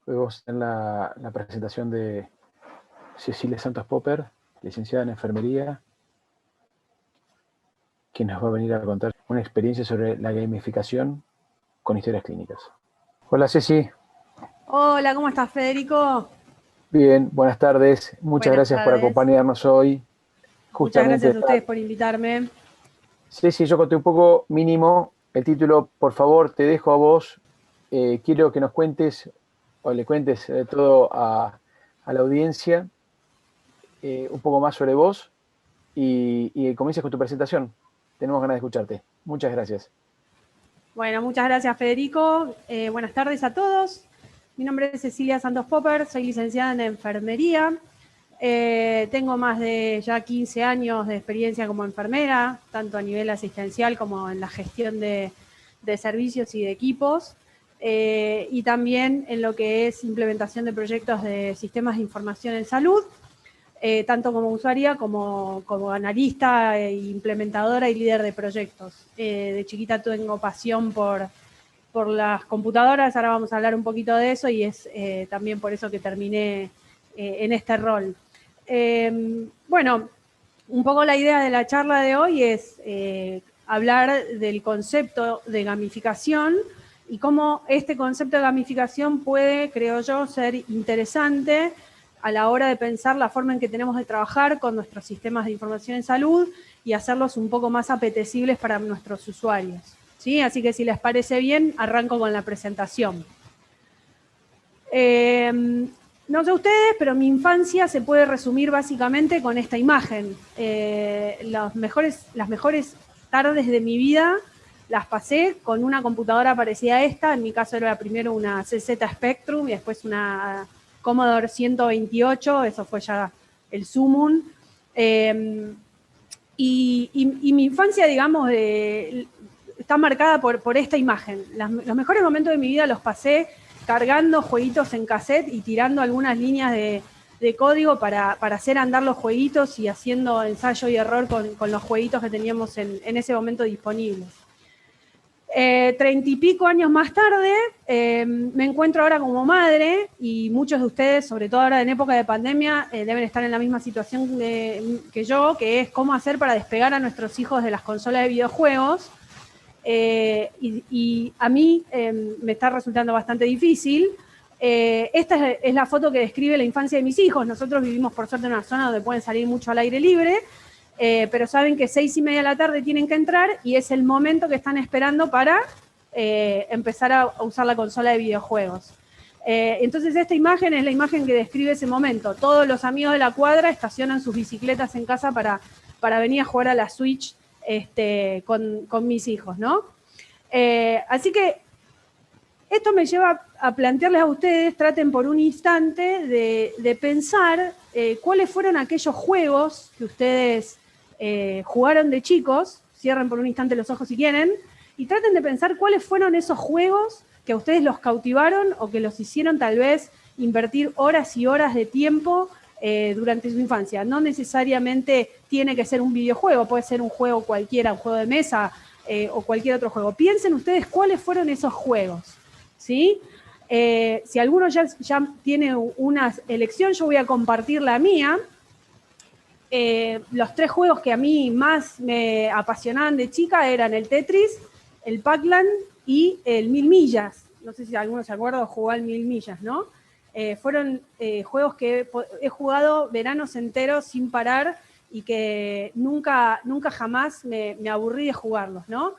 Hoy vamos a tener la presentación de Cecilia Santos Popper, licenciada en enfermería, quien nos va a venir a contar una experiencia sobre la gamificación con historias clínicas. Hola Ceci. Hola, ¿cómo estás, Federico? Bien, buenas tardes. Muchas Buenas gracias por tardes. acompañarnos hoy. Muchas Justamente gracias a ustedes por invitarme. Ceci, yo conté un poco mínimo el título. Por favor, te dejo a vos. Quiero que nos cuentes o le cuentes todo a la audiencia un poco más sobre vos y comiences con tu presentación. Tenemos ganas de escucharte. Muchas gracias. Bueno, muchas gracias, Federico. Buenas tardes a todos. Mi nombre es Cecilia Santos Popper, soy licenciada en enfermería. Tengo más de ya 15 años de experiencia como enfermera, tanto a nivel asistencial como en la gestión de servicios y de equipos. Y también en lo que es implementación de proyectos de sistemas de información en salud. Tanto como usuaria como analista, implementadora y líder de proyectos. De chiquita tengo pasión por las computadoras, ahora vamos a hablar un poquito de eso y es también por eso que terminé en este rol. Bueno, un poco la idea de la charla de hoy es hablar del concepto de gamificación y cómo este concepto de gamificación puede, creo yo, ser interesante a la hora de pensar la forma en que tenemos de trabajar con nuestros sistemas de información en salud y hacerlos un poco más apetecibles para nuestros usuarios. ¿Sí? Así que si les parece bien, arranco con la presentación. No sé ustedes, pero mi infancia se puede resumir básicamente con esta imagen. Las mejores tardes de mi vida las pasé con una computadora parecida a esta. En mi caso era primero una CZ Spectrum y después una Commodore 128, eso fue ya el sumum. Y mi infancia, digamos, está marcada por esta imagen. Los mejores momentos de mi vida los pasé cargando jueguitos en cassette y tirando algunas líneas de código para hacer andar los jueguitos y haciendo ensayo y error con los jueguitos que teníamos en ese momento disponibles. 30 y pico años más tarde, me encuentro ahora como madre y muchos de ustedes, sobre todo ahora en época de pandemia, deben estar en la misma situación que yo, que es cómo hacer para despegar a nuestros hijos de las consolas de videojuegos. Y a mí me está resultando bastante difícil. Esta es la foto que describe la infancia de mis hijos. Nosotros vivimos, por suerte, en una zona donde pueden salir mucho al aire libre, pero saben que 6:30 de la tarde tienen que entrar y es el momento que están esperando para empezar a usar la consola de videojuegos. Entonces esta imagen es la imagen que describe ese momento. Todos los amigos de la cuadra estacionan sus bicicletas en casa para venir a jugar a la Switch con mis hijos, ¿no? Así que esto me lleva a plantearles a ustedes, traten por un instante de pensar cuáles fueron aquellos juegos que ustedes jugaron de chicos, cierren por un instante los ojos si quieren, y traten de pensar cuáles fueron esos juegos que a ustedes los cautivaron o que los hicieron tal vez invertir horas y horas de tiempo durante su infancia. No necesariamente tiene que ser un videojuego, puede ser un juego cualquiera, un juego de mesa o cualquier otro juego. Piensen ustedes cuáles fueron esos juegos, ¿sí? Si alguno ya tiene una elección, yo voy a compartir la mía. Los 3 juegos que a mí más me apasionaban de chica eran el Tetris, el Pac-Land y el 1000 millas. No sé si alguno se acuerda o jugó al 1000 millas, ¿no? Fueron juegos que he jugado veranos enteros sin parar y que nunca jamás me aburrí de jugarlos, ¿no?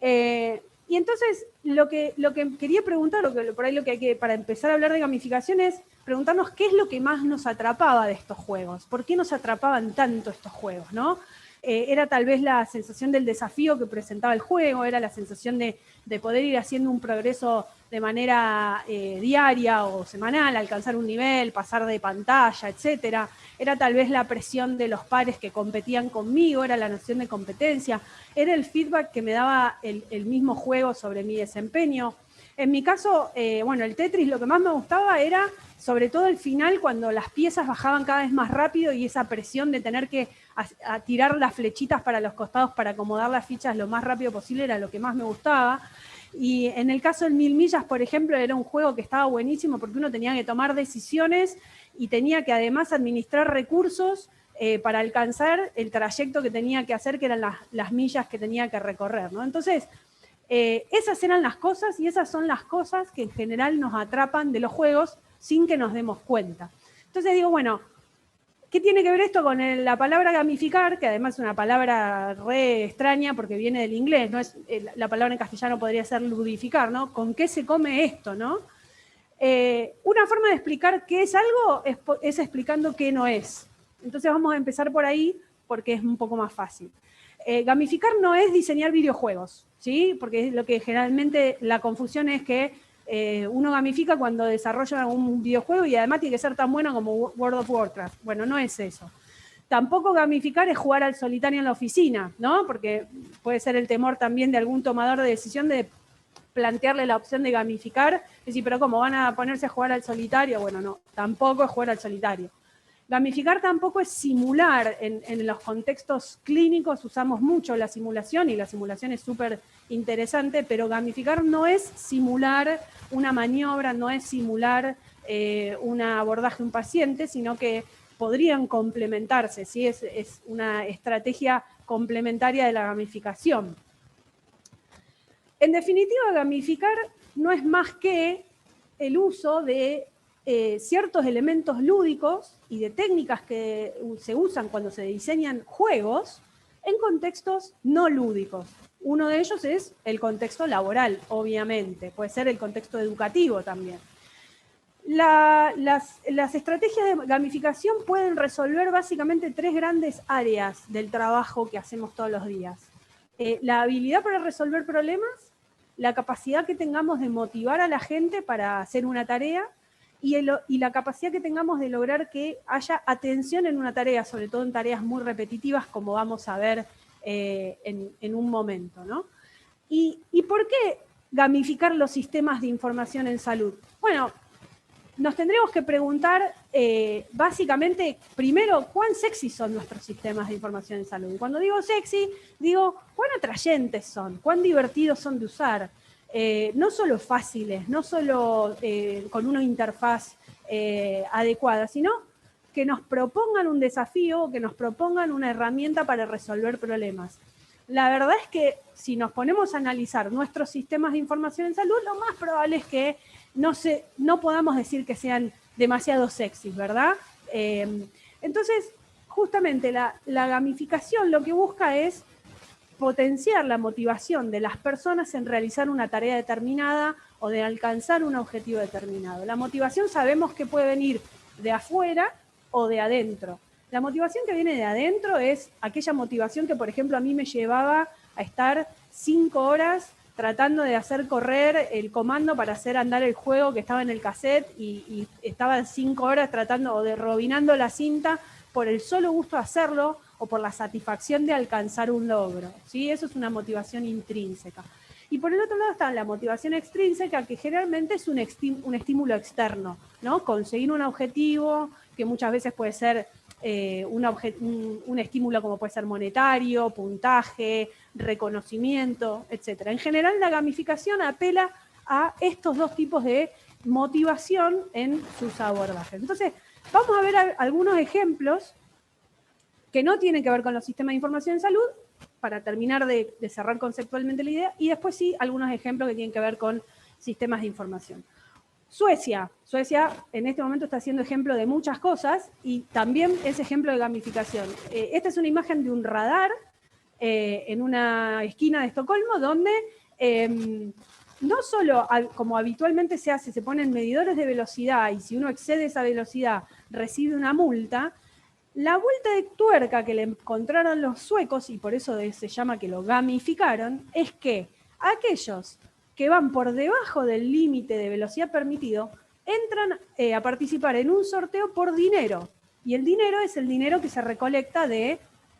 Y entonces lo que quería preguntar, por ahí lo que hay que, para empezar a hablar de gamificación, es preguntarnos qué es lo que más nos atrapaba de estos juegos, por qué nos atrapaban tanto estos juegos, ¿no? Era tal vez la sensación del desafío que presentaba el juego, era la sensación de poder ir haciendo un progreso de manera diaria o semanal, alcanzar un nivel, pasar de pantalla, etcétera. Era tal vez la presión de los pares que competían conmigo, era la noción de competencia, era el feedback que me daba el mismo juego sobre mi desempeño. En mi caso, bueno, el Tetris lo que más me gustaba era sobre todo el final, cuando las piezas bajaban cada vez más rápido y esa presión de tener que a tirar las flechitas para los costados para acomodar las fichas lo más rápido posible era lo que más me gustaba. Y en el caso del 1000 millas, por ejemplo, era un juego que estaba buenísimo porque uno tenía que tomar decisiones y tenía que además administrar recursos para alcanzar el trayecto que tenía que hacer, que eran las millas que tenía que recorrer, ¿no? Entonces, esas eran las cosas y esas son las cosas que en general nos atrapan de los juegos sin que nos demos cuenta. Entonces digo, bueno, ¿qué tiene que ver esto con la palabra gamificar? Que además es una palabra re extraña porque viene del inglés, ¿no? La palabra en castellano podría ser ludificar, ¿no? ¿Con qué se come esto, no? Una forma de explicar qué es algo es explicando qué no es. Entonces vamos a empezar por ahí porque es un poco más fácil. Gamificar no es diseñar videojuegos, ¿sí? Porque es lo que generalmente la confusión es que uno gamifica cuando desarrolla un videojuego y además tiene que ser tan bueno como World of Warcraft. Bueno, no es eso. Tampoco gamificar es jugar al solitario en la oficina, ¿no? Porque puede ser el temor también de algún tomador de decisión de plantearle la opción de gamificar, decir, pero ¿cómo van a ponerse a jugar al solitario? Bueno, no, tampoco es jugar al solitario. Gamificar tampoco es simular. En los contextos clínicos usamos mucho la simulación y la simulación es súper interesante, pero gamificar no es simular una maniobra, no es simular un abordaje de un paciente, sino que podrían complementarse, ¿sí? Es una estrategia complementaria de la gamificación. En definitiva, gamificar no es más que el uso de ciertos elementos lúdicos y de técnicas que se usan cuando se diseñan juegos en contextos no lúdicos. Uno de ellos es el contexto laboral, obviamente. Puede ser el contexto educativo también. Las estrategias de gamificación pueden resolver básicamente 3 grandes áreas del trabajo que hacemos todos los días. La habilidad para resolver problemas, la capacidad que tengamos de motivar a la gente para hacer una tarea y la capacidad que tengamos de lograr que haya atención en una tarea, sobre todo en tareas muy repetitivas, como vamos a ver en un momento, ¿no? ¿Y por qué gamificar los sistemas de información en salud? Bueno, nos tendremos que preguntar básicamente, primero, ¿cuán sexy son nuestros sistemas de información en salud? Y cuando digo sexy, digo, ¿cuán atrayentes son? ¿Cuán divertidos son de usar? No solo fáciles, no solo con una interfaz adecuada, sino que nos propongan un desafío, que nos propongan una herramienta para resolver problemas. La verdad es que si nos ponemos a analizar nuestros sistemas de información en salud, lo más probable es que no podamos decir que sean demasiado sexys, ¿verdad? Entonces, justamente la gamificación lo que busca es potenciar la motivación de las personas en realizar una tarea determinada o de alcanzar un objetivo determinado. La motivación sabemos que puede venir de afuera o de adentro. La motivación que viene de adentro es aquella motivación que, por ejemplo, a mí me llevaba a estar 5 horas tratando de hacer correr el comando para hacer andar el juego que estaba en el cassette y estaba 5 horas tratando o de rebobinando la cinta por el solo gusto de hacerlo o por la satisfacción de alcanzar un logro, ¿sí? Eso es una motivación intrínseca. Y por el otro lado está la motivación extrínseca, que generalmente es un estímulo externo, ¿no? Conseguir un objetivo, que muchas veces puede ser un estímulo como puede ser monetario, puntaje, reconocimiento, etc. En general, la gamificación apela a estos 2 tipos de motivación en sus abordajes. Entonces, vamos a ver algunos ejemplos que no tienen que ver con los sistemas de información en salud, para terminar de cerrar conceptualmente la idea, y después sí, algunos ejemplos que tienen que ver con sistemas de información. Suecia en este momento está siendo ejemplo de muchas cosas y también es ejemplo de gamificación. Esta es una imagen de un radar en una esquina de Estocolmo donde no solo como habitualmente se hace, se ponen medidores de velocidad y si uno excede esa velocidad recibe una multa. La vuelta de tuerca que le encontraron los suecos, y por eso se llama que lo gamificaron, es que aquellos que van por debajo del límite de velocidad permitido entran a participar en un sorteo por dinero. Y el dinero es el dinero que se recolecta de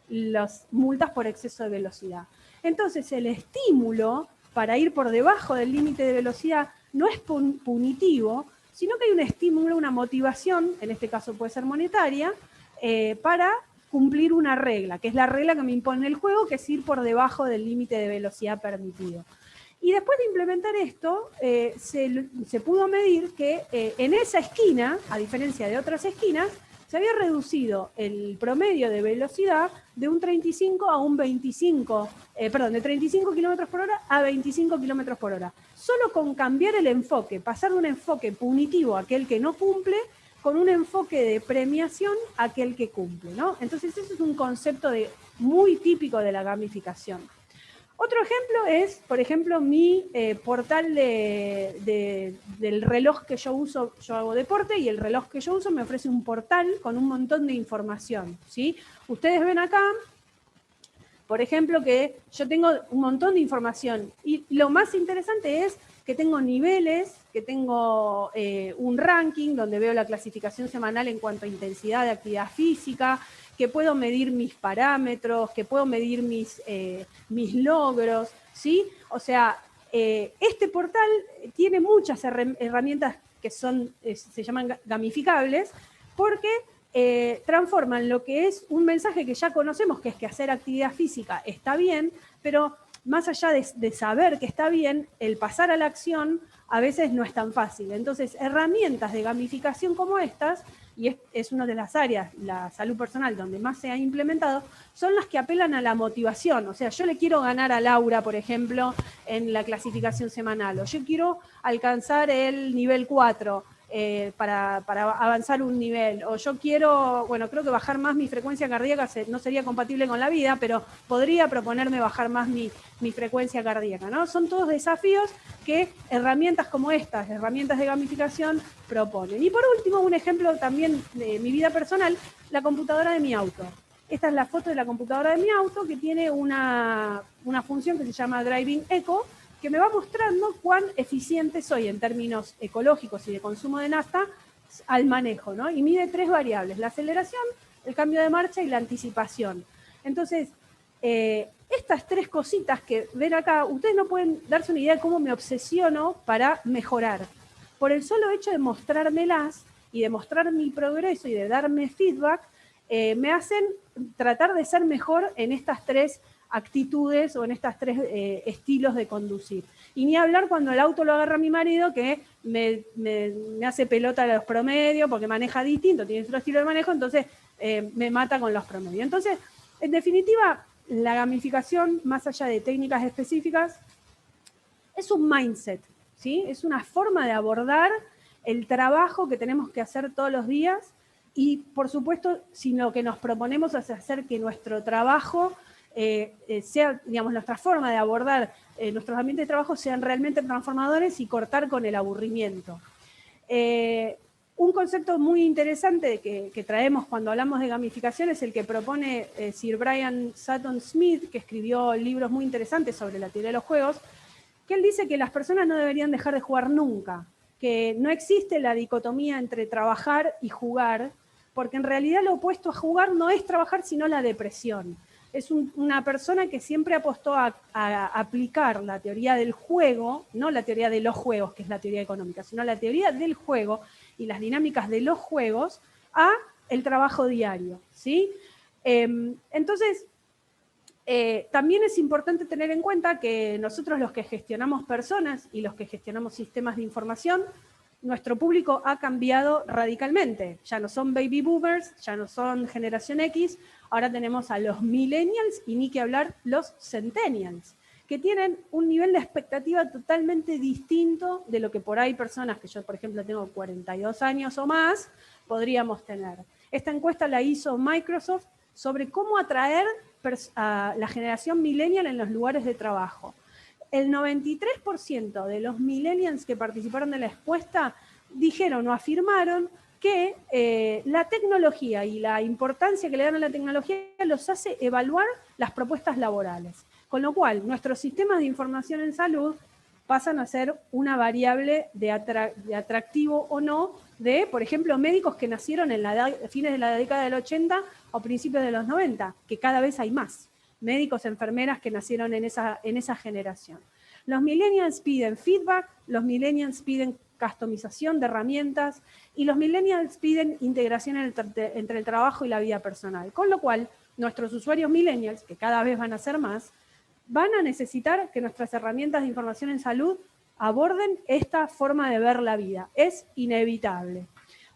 las multas por exceso de velocidad. Entonces, el estímulo para ir por debajo del límite de velocidad no es punitivo, sino que hay un estímulo, una motivación, en este caso puede ser monetaria, para cumplir una regla, que es la regla que me impone el juego, que es ir por debajo del límite de velocidad permitido. Y después de implementar esto, se pudo medir que en esa esquina, a diferencia de otras esquinas, se había reducido el promedio de velocidad de un 35 a un 25, de 35 kilómetros por hora a 25 kilómetros por hora. Solo con cambiar el enfoque, pasar de un enfoque punitivo a aquel que no cumple, con un enfoque de premiación a aquel que cumple, ¿no? Entonces, eso es un concepto muy típico de la gamificación. Otro ejemplo es, por ejemplo, mi portal del reloj que yo uso. Yo hago deporte y el reloj que yo uso me ofrece un portal con un montón de información, ¿sí? Ustedes ven acá, por ejemplo, que yo tengo un montón de información y lo más interesante es que tengo niveles, que tengo un ranking donde veo la clasificación semanal en cuanto a intensidad de actividad física, que puedo medir mis parámetros, que puedo medir mis logros, ¿sí? O sea, este portal tiene muchas herramientas que se llaman gamificables, porque transforman lo que es un mensaje que ya conocemos, que es que hacer actividad física está bien, pero más allá de saber que está bien, el pasar a la acción a veces no es tan fácil. Entonces, herramientas de gamificación como estas, y es una de las áreas, la salud personal, donde más se ha implementado, son las que apelan a la motivación. O sea, yo le quiero ganar a Laura, por ejemplo, en la clasificación semanal, o yo quiero alcanzar el nivel 4, para avanzar un nivel, o yo quiero, bueno, creo que bajar más mi frecuencia cardíaca no sería compatible con la vida, pero podría proponerme bajar más mi frecuencia cardíaca, ¿no? Son todos desafíos que herramientas como estas, herramientas de gamificación, proponen. Y por último, un ejemplo también de mi vida personal, la computadora de mi auto. Esta es la foto de la computadora de mi auto, que tiene una función que se llama Driving Eco, que me va mostrando cuán eficiente soy en términos ecológicos y de consumo de nafta al manejo, ¿no? Y mide 3 variables: la aceleración, el cambio de marcha y la anticipación. Entonces, estas 3 cositas que ven acá, ustedes no pueden darse una idea de cómo me obsesiono para mejorar. Por el solo hecho de mostrármelas y de mostrar mi progreso y de darme feedback, me hacen tratar de ser mejor en estas 3 actitudes o en estas 3 estilos de conducir. Y ni hablar cuando el auto lo agarra mi marido, que me hace pelota a los promedios porque maneja distinto, tiene otro estilo de manejo, entonces me mata con los promedios. Entonces, en definitiva, la gamificación, más allá de técnicas específicas, es un mindset, ¿sí? Es una forma de abordar el trabajo que tenemos que hacer todos los días y, por supuesto, si lo que nos proponemos es hacer que nuestro trabajo sea, digamos, nuestra forma de abordar nuestros ambientes de trabajo sean realmente transformadores y cortar con el aburrimiento. Un concepto muy interesante que traemos cuando hablamos de gamificación es el que propone Sir Brian Sutton Smith, que escribió libros muy interesantes sobre la teoría de los juegos, que él dice que las personas no deberían dejar de jugar nunca, que no existe la dicotomía entre trabajar y jugar, porque en realidad lo opuesto a jugar no es trabajar, sino la depresión. Es una persona que siempre apostó a aplicar la teoría del juego, no la teoría de los juegos, que es la teoría económica, sino la teoría del juego y las dinámicas de los juegos a el trabajo diario, ¿sí? Entonces, también es importante tener en cuenta que nosotros, los que gestionamos personas y los que gestionamos sistemas de información, nuestro público ha cambiado radicalmente. Ya no son baby boomers, ya no son generación X, ahora tenemos a los millennials y ni que hablar los centennials, que tienen un nivel de expectativa totalmente distinto de lo que por ahí personas, que yo por ejemplo tengo 42 años o más, podríamos tener. Esta encuesta la hizo Microsoft sobre cómo atraer a la generación millennial en los lugares de trabajo. El 93% de los millennials que participaron de la encuesta dijeron o afirmaron que la tecnología y la importancia que le dan a la tecnología los hace evaluar las propuestas laborales. Con lo cual, nuestros sistemas de información en salud pasan a ser una variable de atractivo o no de, por ejemplo, médicos que nacieron en fines de la década del 80 o principios de los 90, que cada vez hay más. Médicos, enfermeras que nacieron en esa generación. Los millennials piden feedback, los millennials piden customización de herramientas y los millennials piden integración entre el trabajo y la vida personal. Con lo cual, nuestros usuarios millennials, que cada vez van a ser más, van a necesitar que nuestras herramientas de información en salud aborden esta forma de ver la vida. Es inevitable.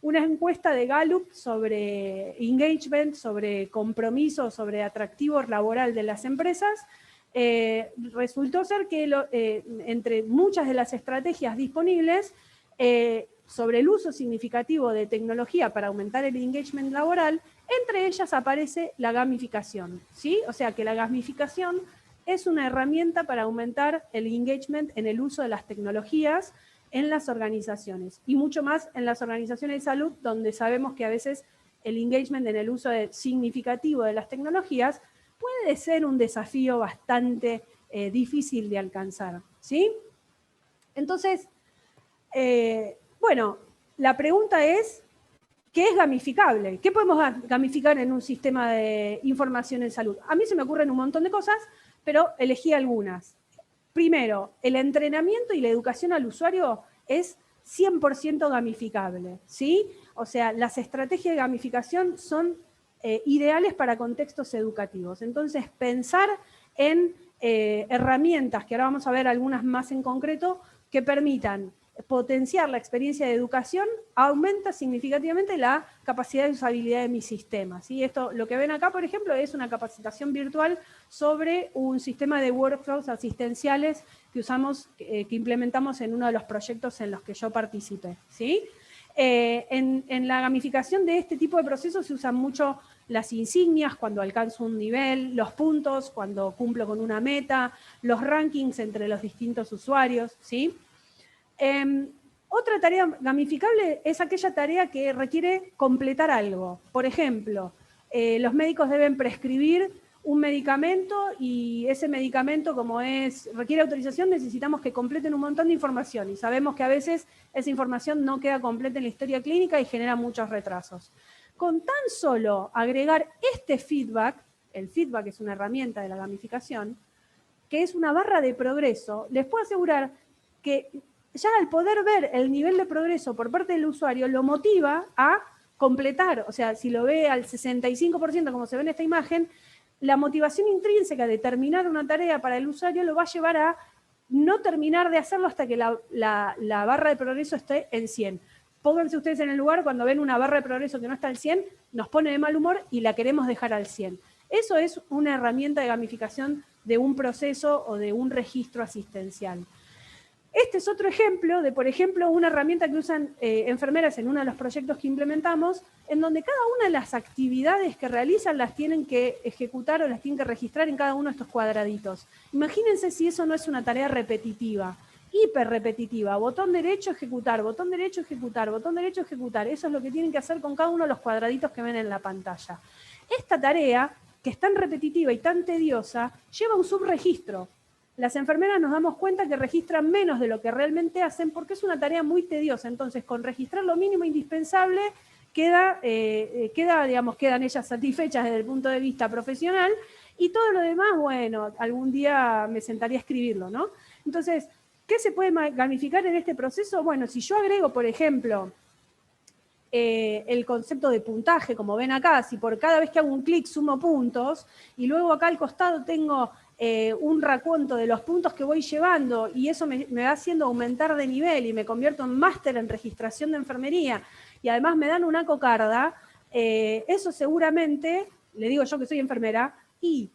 Una encuesta de Gallup sobre engagement, sobre compromiso, sobre atractivo laboral de las empresas, resultó ser que entre muchas de las estrategias disponibles sobre el uso significativo de tecnología para aumentar el engagement laboral, entre ellas aparece la gamificación, ¿sí? O sea que la gamificación es una herramienta para aumentar el engagement en el uso de las tecnologías en las organizaciones, y mucho más en las organizaciones de salud, donde sabemos que a veces el engagement en el uso significativo de las tecnologías puede ser un desafío bastante difícil de alcanzar, ¿sí? Entonces, bueno, la pregunta es, ¿qué es gamificable? ¿Qué podemos gamificar en un sistema de información en salud? A mí se me ocurren un montón de cosas, pero elegí algunas. Primero, el entrenamiento y la educación al usuario es 100% gamificable, ¿sí? O sea, las estrategias de gamificación son ideales para contextos educativos. Entonces, pensar en herramientas, que ahora vamos a ver algunas más en concreto, que permitan potenciar la experiencia de educación, aumenta significativamente la capacidad de usabilidad de mis sistemas, ¿sí? Esto, lo que ven acá, por ejemplo, es una capacitación virtual sobre un sistema de workflows asistenciales que usamos, que implementamos en uno de los proyectos en los que yo participé, ¿sí? En la gamificación de este tipo de procesos se usan mucho las insignias cuando alcanzo un nivel, los puntos cuando cumplo con una meta, los rankings entre los distintos usuarios, ¿sí? Otra tarea gamificable es aquella tarea que requiere completar algo. Por ejemplo, los médicos deben prescribir un medicamento y ese medicamento, como requiere autorización, necesitamos que completen un montón de información y sabemos que a veces esa información no queda completa en la historia clínica y genera muchos retrasos. Con tan solo agregar este feedback, el feedback es una herramienta de la gamificación, que es una barra de progreso, les puedo asegurar que ya al poder ver el nivel de progreso por parte del usuario, lo motiva a completar. O sea, si lo ve al 65%, como se ve en esta imagen, la motivación intrínseca de terminar una tarea para el usuario lo va a llevar a no terminar de hacerlo hasta que la barra de progreso esté en 100. Pónganse ustedes en el lugar, cuando ven una barra de progreso que no está al 100, nos pone de mal humor y la queremos dejar al 100. Eso es una herramienta de gamificación de un proceso o de un registro asistencial. Este es otro ejemplo de, por ejemplo, una herramienta que usan enfermeras en uno de los proyectos que implementamos, en donde cada una de las actividades que realizan las tienen que ejecutar o las tienen que registrar en cada uno de estos cuadraditos. Imagínense si eso no es una tarea repetitiva, hiper repetitiva, botón derecho, ejecutar, botón derecho, ejecutar, botón derecho, ejecutar. Eso es lo que tienen que hacer con cada uno de los cuadraditos que ven en la pantalla. Esta tarea, que es tan repetitiva y tan tediosa, lleva un subregistro. Las enfermeras nos damos cuenta que registran menos de lo que realmente hacen porque es una tarea muy tediosa. Entonces, con registrar lo mínimo indispensable, quedan ellas satisfechas desde el punto de vista profesional y todo lo demás, bueno, algún día me sentaría a escribirlo, ¿no? Entonces, ¿qué se puede gamificar en este proceso? Bueno, si yo agrego, por ejemplo, el concepto de puntaje, como ven acá, si por cada vez que hago un clic sumo puntos, y luego acá al costado tengo un raconto de los puntos que voy llevando, y eso me va haciendo aumentar de nivel, y me convierto en máster en registración de enfermería, y además me dan una cocarda, eso seguramente, le digo yo que soy enfermera, y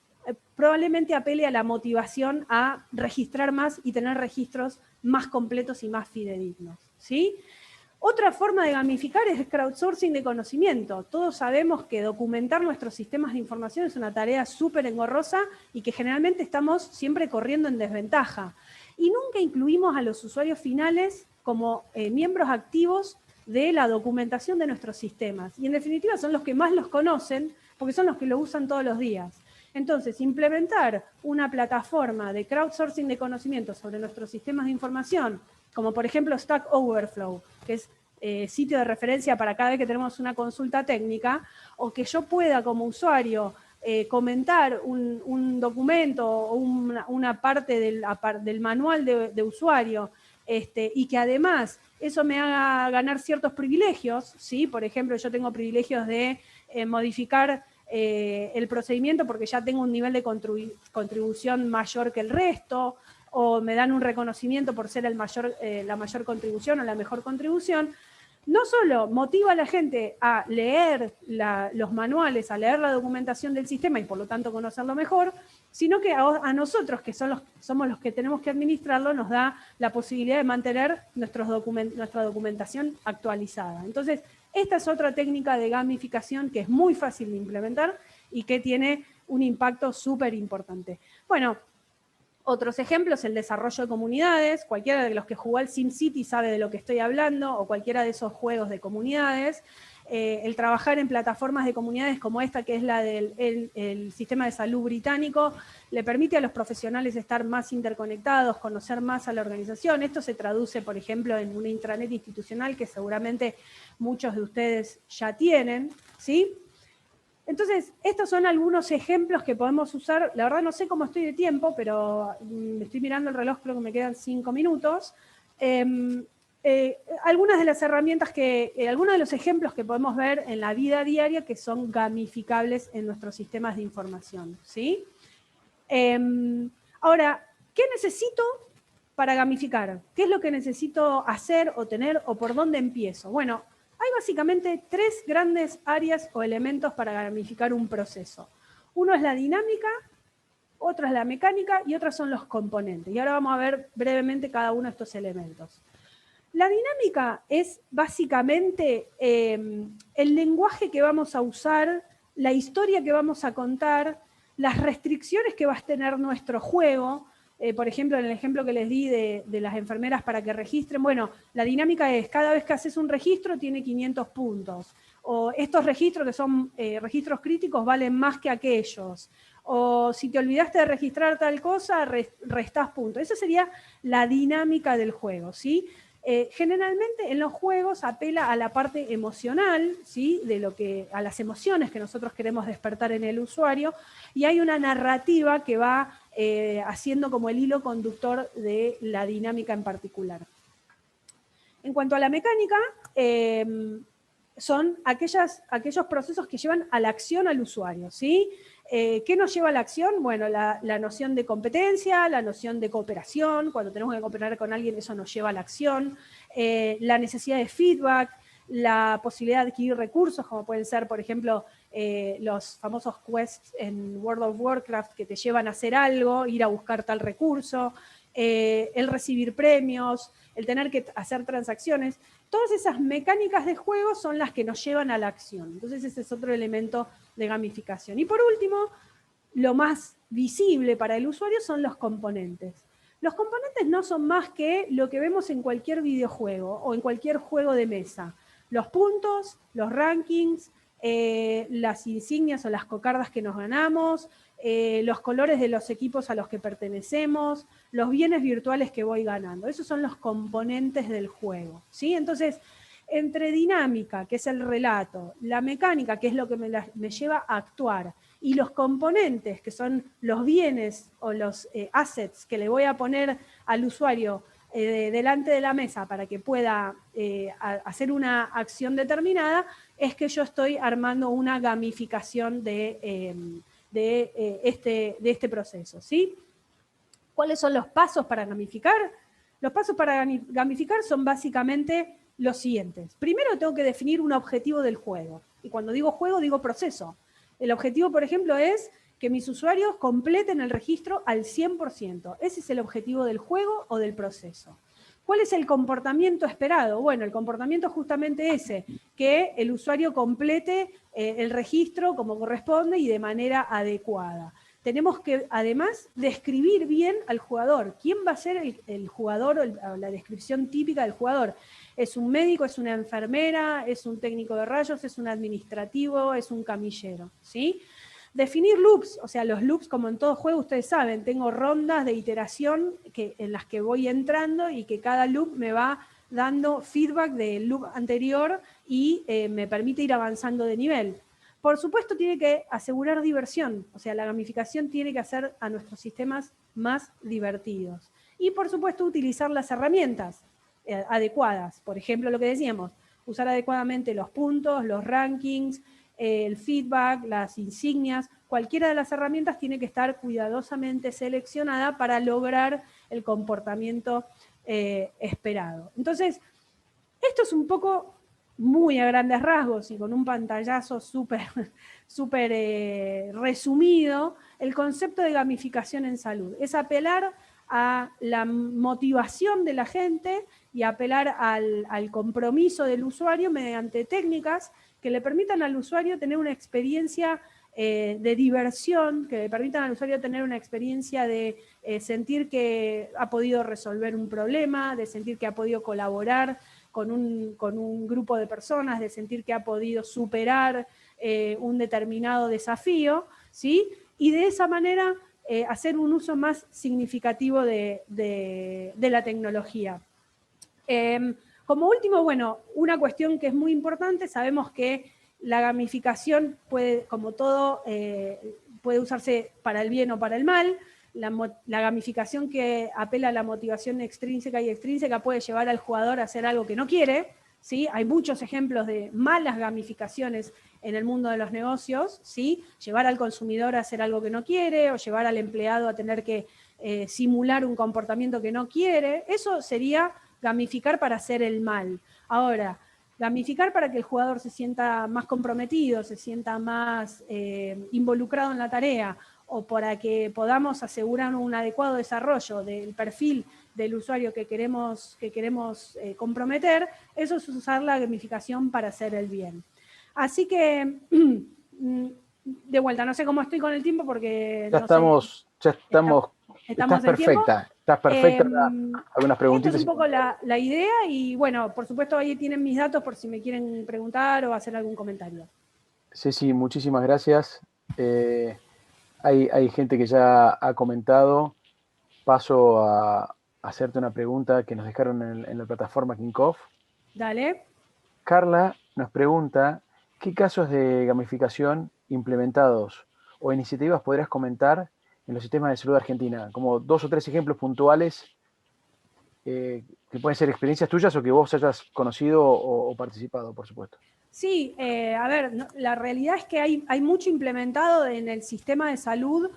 probablemente apele a la motivación a registrar más y tener registros más completos y más fidedignos, ¿sí? Otra forma de gamificar es el crowdsourcing de conocimiento. Todos sabemos que documentar nuestros sistemas de información es una tarea súper engorrosa y que generalmente estamos siempre corriendo en desventaja. Y nunca incluimos a los usuarios finales como miembros activos de la documentación de nuestros sistemas. Y en definitiva son los que más los conocen porque son los que lo usan todos los días. Entonces, implementar una plataforma de crowdsourcing de conocimiento sobre nuestros sistemas de información, como por ejemplo Stack Overflow, que es sitio de referencia para cada vez que tenemos una consulta técnica, o que yo pueda como usuario comentar un documento o una parte del manual de usuario, y que además eso me haga ganar ciertos privilegios, ¿sí? Por ejemplo, yo tengo privilegios de modificar el procedimiento porque ya tengo un nivel de contribución mayor que el resto, o me dan un reconocimiento por ser la mayor contribución o la mejor contribución. No solo motiva a la gente a leer los manuales, a leer la documentación del sistema y por lo tanto conocerlo mejor, sino que a nosotros, que somos los que tenemos que administrarlo, nos da la posibilidad de mantener nuestra documentación actualizada. Entonces, esta es otra técnica de gamificación que es muy fácil de implementar y que tiene un impacto súper importante. Bueno, otros ejemplos, el desarrollo de comunidades. Cualquiera de los que jugó al SimCity sabe de lo que estoy hablando, o cualquiera de esos juegos de comunidades. El trabajar en plataformas de comunidades como esta, que es la del el sistema de salud británico, le permite a los profesionales estar más interconectados, conocer más a la organización. Esto se traduce, por ejemplo, en una intranet institucional que seguramente muchos de ustedes ya tienen, ¿sí? Entonces, estos son algunos ejemplos que podemos usar. La verdad no sé cómo estoy de tiempo, pero estoy mirando el reloj, creo que me quedan 5 minutos. Algunas de las herramientas algunos de los ejemplos que podemos ver en la vida diaria que son gamificables en nuestros sistemas de información, ¿sí? Ahora, ¿qué necesito para gamificar? ¿Qué es lo que necesito hacer o tener o por dónde empiezo? Bueno, hay básicamente 3 grandes áreas o elementos para gamificar un proceso. Uno es la dinámica, otro es la mecánica y otros son los componentes. Y ahora vamos a ver brevemente cada uno de estos elementos. La dinámica es básicamente el lenguaje que vamos a usar, la historia que vamos a contar, las restricciones que va a tener nuestro juego. Por ejemplo, en el ejemplo que les di de las enfermeras para que registren, bueno, la dinámica es, cada vez que haces un registro tiene 500 puntos. O estos registros que son registros críticos valen más que aquellos. O si te olvidaste de registrar tal cosa, restás puntos. Esa sería la dinámica del juego, ¿sí? Generalmente en los juegos apela a la parte emocional, ¿sí? A las emociones que nosotros queremos despertar en el usuario, y hay una narrativa que va haciendo como el hilo conductor de la dinámica en particular. En cuanto a la mecánica, son aquellos procesos que llevan a la acción al usuario, ¿sí? ¿Qué nos lleva a la acción? Bueno, la noción de competencia, la noción de cooperación. Cuando tenemos que cooperar con alguien, eso nos lleva a la acción. La necesidad de feedback, la posibilidad de adquirir recursos, como pueden ser, por ejemplo, los famosos quests en World of Warcraft que te llevan a hacer algo, ir a buscar tal recurso, el recibir premios, el tener que hacer transacciones. Todas esas mecánicas de juego son las que nos llevan a la acción. Entonces ese es otro elemento de gamificación. Y por último, lo más visible para el usuario son los componentes. Los componentes no son más que lo que vemos en cualquier videojuego o en cualquier juego de mesa. Los puntos, los rankings, las insignias o las cocardas que nos ganamos, los colores de los equipos a los que pertenecemos, los bienes virtuales que voy ganando. Esos son los componentes del juego, ¿sí? Entonces, entre dinámica, que es el relato, la mecánica, que es lo que me lleva a actuar, y los componentes, que son los bienes o los assets que le voy a poner al usuario delante de la mesa para que pueda hacer una acción determinada, es que yo estoy armando una gamificación de este proceso, ¿sí? ¿Cuáles son los pasos para gamificar? Los pasos para gamificar son básicamente los siguientes. Primero tengo que definir un objetivo del juego. Y cuando digo juego, digo proceso. El objetivo, por ejemplo, es que mis usuarios completen el registro al 100%. Ese es el objetivo del juego o del proceso. ¿Cuál es el comportamiento esperado? Bueno, el comportamiento es justamente ese, que el usuario complete el registro como corresponde y de manera adecuada. Tenemos que, además, describir bien al jugador. ¿Quién va a ser el jugador o la descripción típica del jugador? ¿Es un médico, es una enfermera, es un técnico de rayos, es un administrativo, es un camillero? ¿Sí? Definir loops, o sea, los loops, como en todo juego, ustedes saben, tengo rondas de iteración en las que voy entrando y que cada loop me va dando feedback del loop anterior y me permite ir avanzando de nivel. Por supuesto, tiene que asegurar diversión, o sea, la gamificación tiene que hacer a nuestros sistemas más divertidos. Y, por supuesto, utilizar las herramientas adecuadas. Por ejemplo, lo que decíamos, usar adecuadamente los puntos, los rankings, el feedback, las insignias, cualquiera de las herramientas tiene que estar cuidadosamente seleccionada para lograr el comportamiento esperado. Entonces, esto es un poco muy a grandes rasgos y con un pantallazo súper resumido, el concepto de gamificación en salud. Es apelar a la motivación de la gente y apelar al compromiso del usuario mediante técnicas que le permitan al usuario tener una experiencia de diversión, que le permitan al usuario tener una experiencia de sentir que ha podido resolver un problema, de sentir que ha podido colaborar con un grupo de personas, de sentir que ha podido superar un determinado desafío, ¿sí? Y de esa manera hacer un uso más significativo de la tecnología. Como último, bueno, una cuestión que es muy importante, sabemos que la gamificación puede, como todo, puede usarse para el bien o para el mal. La gamificación que apela a la motivación extrínseca y extrínseca puede llevar al jugador a hacer algo que no quiere, ¿sí? Hay muchos ejemplos de malas gamificaciones en el mundo de los negocios, ¿sí? Llevar al consumidor a hacer algo que no quiere o llevar al empleado a tener que simular un comportamiento que no quiere. Eso sería gamificar para hacer el mal. Ahora, gamificar para que el jugador se sienta más comprometido, se sienta más involucrado en la tarea, o para que podamos asegurar un adecuado desarrollo del perfil del usuario que queremos comprometer, eso es usar la gamificación para hacer el bien. Así que, de vuelta, no sé cómo estoy con el tiempo porque Ya estamos estamos en tiempo. Estás perfecta. Algunas preguntitas. Esto es un poco la idea y bueno, por supuesto ahí tienen mis datos por si me quieren preguntar o hacer algún comentario. Ceci, muchísimas gracias. Hay gente que ya ha comentado. Paso a hacerte una pregunta que nos dejaron en la plataforma Kinkoff. Dale. Carla nos pregunta, ¿qué casos de gamificación implementados o iniciativas podrías comentar en los sistemas de salud de Argentina? Como 2 o 3 ejemplos puntuales que pueden ser experiencias tuyas o que vos hayas conocido o participado, por supuesto. Sí, a ver, la realidad es que hay mucho implementado en el sistema de salud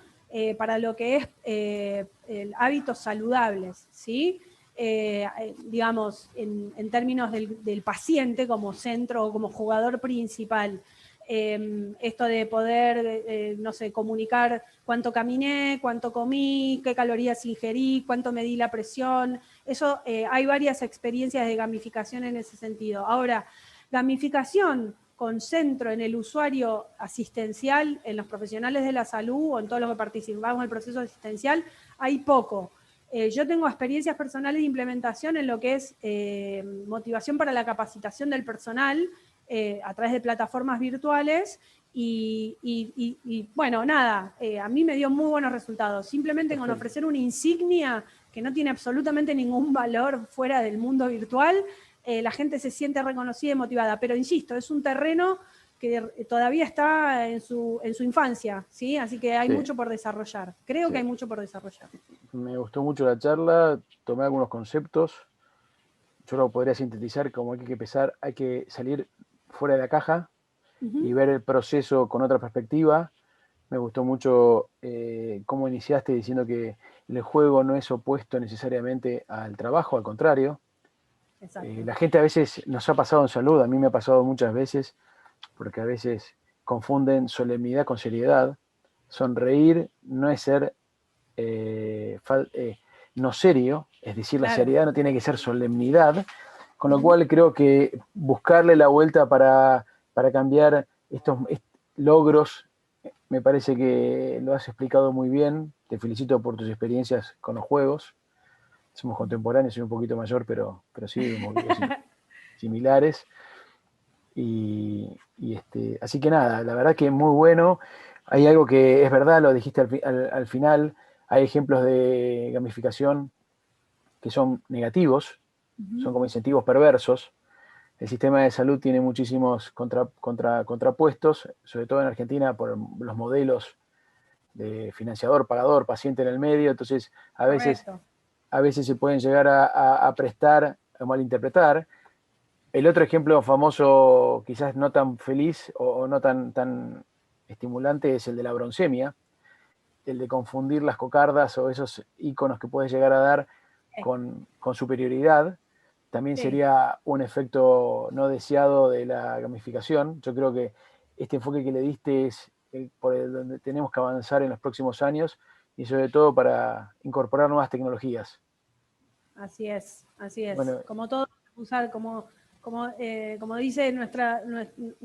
para lo que es hábitos saludables, ¿sí? Digamos, en términos del paciente como centro o como jugador principal. Esto de poder, no sé, comunicar cuánto caminé, cuánto comí, qué calorías ingerí, cuánto medí la presión. Eso, hay varias experiencias de gamificación en ese sentido. Ahora, gamificación con centro en el usuario asistencial, en los profesionales de la salud o en todos los que participamos en el proceso asistencial, hay poco. Yo tengo experiencias personales de implementación en lo que es motivación para la capacitación del personal a través de plataformas virtuales y bueno, nada, a mí me dio muy buenos resultados. Simplemente con ofrecer una insignia que no tiene absolutamente ningún valor fuera del mundo virtual, la gente se siente reconocida y motivada. Pero insisto, es un terreno que todavía está en su infancia, ¿sí? Así que hay mucho por desarrollar. Creo que hay mucho por desarrollar. Me gustó mucho la charla, tomé algunos conceptos. Yo lo podría sintetizar como hay que salir fuera de la caja y ver el proceso con otra perspectiva. Me gustó mucho cómo iniciaste diciendo que el juego no es opuesto necesariamente al trabajo, al contrario. La gente a veces nos ha pasado en salud, a mí me ha pasado muchas veces, porque a veces confunden solemnidad con seriedad. Sonreír no es ser no serio, es decir, la seriedad no tiene que ser solemnidad, con lo cual creo que buscarle la vuelta para cambiar estos logros, me parece que lo has explicado muy bien. Te felicito por tus experiencias con los juegos. Somos contemporáneos, soy un poquito mayor, pero sí, similares. Así que nada, la verdad que es muy bueno. Hay algo que es verdad, lo dijiste al final, hay ejemplos de gamificación que son negativos, son como incentivos perversos. El sistema de salud tiene muchísimos contrapuestos, sobre todo en Argentina, por los modelos de financiador, pagador, paciente en el medio. Entonces, a veces se pueden llegar a prestar, a malinterpretar. El otro ejemplo famoso, quizás no tan feliz o no tan estimulante, es el de la broncemia, el de confundir las cocardas o esos iconos que puedes llegar a dar con superioridad. También Sí. sería un efecto no deseado de la gamificación. Yo creo que este enfoque que le diste es por el donde tenemos que avanzar en los próximos años y sobre todo para incorporar nuevas tecnologías. Así es, así es. Bueno, Como todo, usar como dice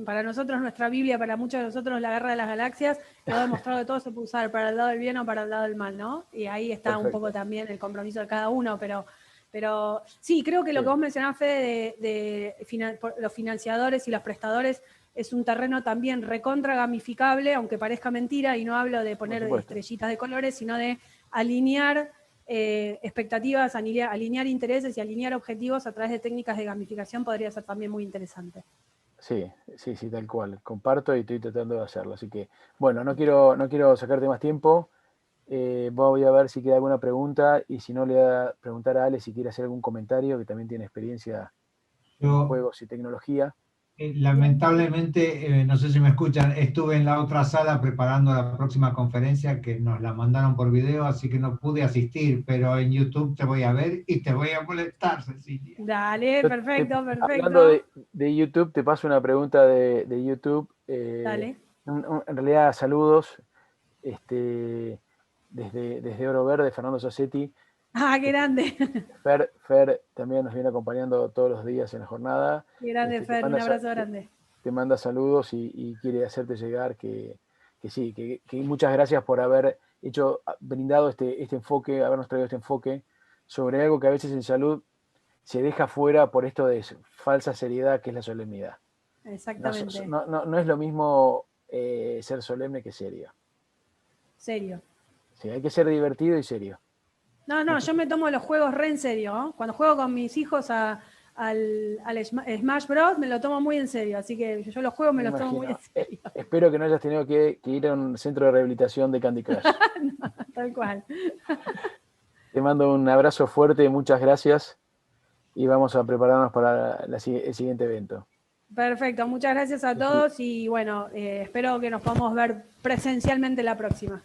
para nosotros nuestra Biblia, para muchos de nosotros la guerra de las galaxias, quedó demostrado que todo se puede usar para el lado del bien o para el lado del mal, ¿no? Y ahí está un poco perfecto. también el compromiso de cada uno, pero sí, creo que lo que Sí, vos mencionás, Fede, los financiadores y los prestadores, es un terreno también recontra gamificable, aunque parezca mentira, y no hablo de por poner supuesto. estrellitas de colores, sino de alinear expectativas, alinear intereses y alinear objetivos a través de técnicas de gamificación podría ser también muy interesante. Sí, sí, sí, tal cual. Comparto y estoy tratando de hacerlo. Así que, bueno, no quiero sacarte más tiempo. Voy a ver si queda alguna pregunta y si no le voy a preguntar a Ale si quiere hacer algún comentario, que también tiene experiencia en Yo, juegos y tecnología. Bien. lamentablemente, no sé si me escuchan, estuve en la otra sala preparando la próxima conferencia que nos la mandaron por video, así que no pude asistir, pero en YouTube te voy a ver y te voy a molestar, Cecilia. Dale, perfecto, Hablando perfecto. de YouTube, te paso una pregunta de YouTube. Dale. En realidad, saludos desde Oro Verde, Fernando Sassetti. Ah, qué grande. Fer también nos viene acompañando todos los días en la jornada. Qué grande, Te Fer. Un manda, abrazo grande. te manda saludos y quiere hacerte llegar que sí, que muchas gracias por haber brindado este enfoque, habernos traído este enfoque sobre algo que a veces en salud se deja fuera por esto de falsa seriedad que es la solemnidad. No, Exactamente. no es lo mismo ser solemne que serio. Serio. Sí, hay que ser divertido y serio. No, yo me tomo los juegos re en serio, ¿no? Cuando juego con mis hijos al Smash Bros. Me lo tomo muy en serio, así que yo los juegos me Me los tomo muy en imagino. serio. Espero que no hayas tenido que ir a un centro de rehabilitación de Candy Crush. No, tal cual. Te mando un abrazo fuerte, muchas gracias y vamos a prepararnos para el siguiente evento. Perfecto, muchas gracias a Ceci, todos y bueno, espero que nos podamos ver presencialmente la próxima.